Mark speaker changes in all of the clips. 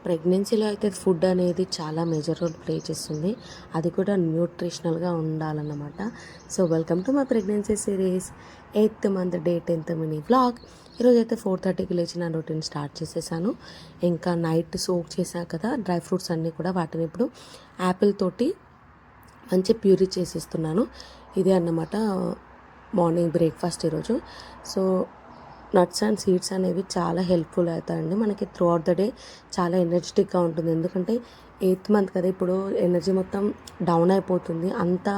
Speaker 1: ప్రెగ్నెన్సీలో అయితే ఫుడ్ అనేది చాలా మేజర్ రోల్ ప్లే చేస్తుంది. అది కూడా న్యూట్రిషనల్గా ఉండాలన్నమాట. So welcome to my pregnancy series 8th month day 10th mini vlog. ఈరోజైతే 4:30కి లేచి నా రొటీన్ స్టార్ట్ చేసేసాను. ఇంకా నైట్ సోక్ చేశాను కదా డ్రై ఫ్రూట్స్ అన్నీ కూడా, వాటిని ఇప్పుడు యాపిల్ తోటి మంచి ప్యూరీ చేసేస్తున్నాను. ఇదే అన్నమాట మార్నింగ్ బ్రేక్ఫాస్ట్ ఈరోజు. సో నట్స్ అండ్ సీడ్స్ అనేవి చాలా హెల్ప్ఫుల్ అవుతాయండి మనకి. త్రూ అవుట్ ద డే చాలా ఎనర్జెటిక్గా ఉంటుంది. ఎందుకంటే 8th మంత్ కదా, ఇప్పుడు ఎనర్జీ మొత్తం డౌన్ అయిపోతుంది, అంత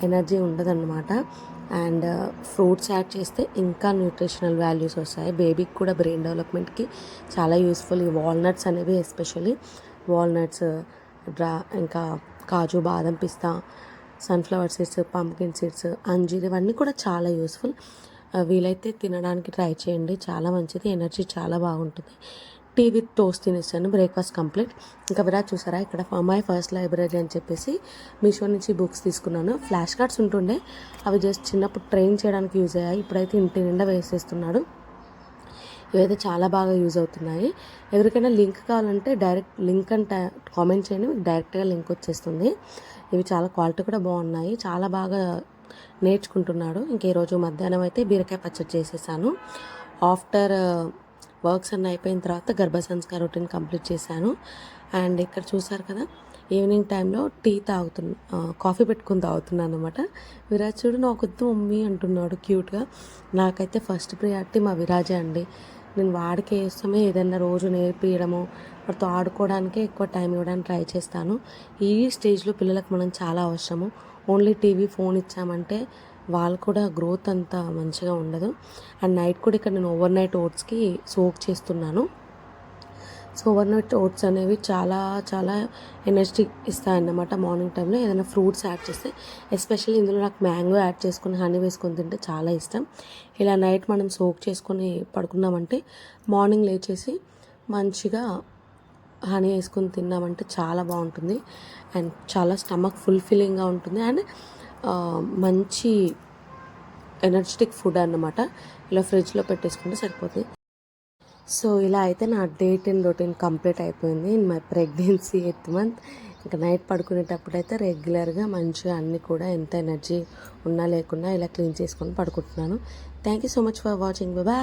Speaker 1: ఎనర్జీ ఉండదన్నమాట. అండ్ ఫ్రూట్స్ యాడ్ చేస్తే ఇంకా న్యూట్రిషనల్ వాల్యూస్ వస్తాయి. బేబీకి కూడా బ్రెయిన్ డెవలప్మెంట్కి చాలా యూస్ఫుల్. ఈ వాల్నట్స్ అనేవి ఎస్పెషల్లీ వాల్నట్స్, ఇంకా కాజు, బాదం, పిస్తా, సన్ఫ్లవర్ సీడ్స్, పంప్కిన్ సీడ్స్, అంజీర్, ఇవన్నీ కూడా చాలా యూస్ఫుల్. వీలైతే తినడానికి ట్రై చేయండి, చాలా మంచిది, ఎనర్జీ చాలా బాగుంటుంది. టీ విత్ టోస్ట్ తినేస్తాను, బ్రేక్ఫాస్ట్ కంప్లీట్. ఇంకా విరాట్ చూసారా, ఇక్కడ మై ఫస్ట్ లైబ్రరీ అని చెప్పేసి మీషో నుంచి బుక్స్ తీసుకున్నాను. ఫ్లాష్ కార్డ్స్ ఉంటుండే, అవి జస్ట్ చిన్నప్పుడు ట్రైన్ చేయడానికి యూజ్ అయ్యాయి. ఇప్పుడైతే ఇంటి నిండా వేసేస్తున్నాడు. ఇవైతే చాలా బాగా యూజ్ అవుతున్నాయి. ఎవరికైనా లింక్ కావాలంటే డైరెక్ట్ లింక్ అంటే కామెంట్ చేయండి, మీకు డైరెక్ట్గా లింక్ వచ్చేస్తుంది. ఇవి చాలా క్వాలిటీ కూడా బాగున్నాయి, చాలా బాగా నేర్చుకుంటున్నాడు. ఇంక ఈరోజు మధ్యాహ్నం అయితే బీరకాయ పచ్చడి చేసేసాను. ఆఫ్టర్ వర్క్స్ అన్నీ అయిపోయిన తర్వాత గర్భ సంస్కార రొటీన్ కంప్లీట్ చేశాను. అండ్ ఇక్కడ చూసారు కదా, ఈవినింగ్ టైంలో టీ కాఫీ పెట్టుకుని తాగుతున్నాను అనమాట. విరాజ్ చూడు, నాకు వద్దు మమ్మీ అంటున్నాడు క్యూట్గా. నాకైతే ఫస్ట్ ప్రియారిటీ మా విరాజే అండి. నేను వాడికి వేస్తామే ఏదైనా రోజు నేర్పించడము, వాడితో ఆడుకోవడానికే ఎక్కువ టైం ఇవ్వడానికి ట్రై చేస్తాను. ఈ స్టేజ్లో పిల్లలకు మనం చాలా అవసరము. ఓన్లీ టీవీ, ఫోన్ ఇచ్చామంటే వాళ్ళు కూడా గ్రోత్ అంతా మంచిగా ఉండదు. అండ్ నైట్ కూడా ఇక్కడ నేను ఓవర్ నైట్ ఓట్స్కి సోక్ చేస్తున్నాను. సో ఓవర్ నైట్ ఓట్స్ అనేవి చాలా చాలా ఎనర్జీ ఇస్తాయన్నమాట. మార్నింగ్ టైంలో ఏదైనా ఫ్రూట్స్ యాడ్ చేస్తే, ఎస్పెషల్లీ ఇందులో నాకు మ్యాంగో యాడ్ చేసుకొని హనీ వేసుకొని తింటే చాలా ఇష్టం. ఇలా నైట్ మనం సోక్ చేసుకొని పడుకున్నామంటే మార్నింగ్ లేచేసి మంచిగా హనీ వేసుకొని తిన్నామంటే చాలా బాగుంటుంది. అండ్ చాలా స్టమక్ ఫుల్ఫిల్లింగ్గా ఉంటుంది. అండ్ మంచి ఎనర్జెటిక్ ఫుడ్ అన్నమాట. ఇలా ఫ్రిడ్జ్లో పెట్టేసుకుంటే సరిపోతుంది. సో ఇలా అయితే నా డే 10 రొటీన్ కంప్లీట్ అయిపోయింది in my pregnancy 8th month. ఇంకా నైట్ పడుకునేటప్పుడు అయితే రెగ్యులర్గా మంచిగా అన్నీ కూడా ఎంత ఎనర్జీ ఉన్నా లేకున్నా ఇలా క్లీన్ చేసుకొని పడుకుంటున్నాను. Thank you so much for watching. Bye.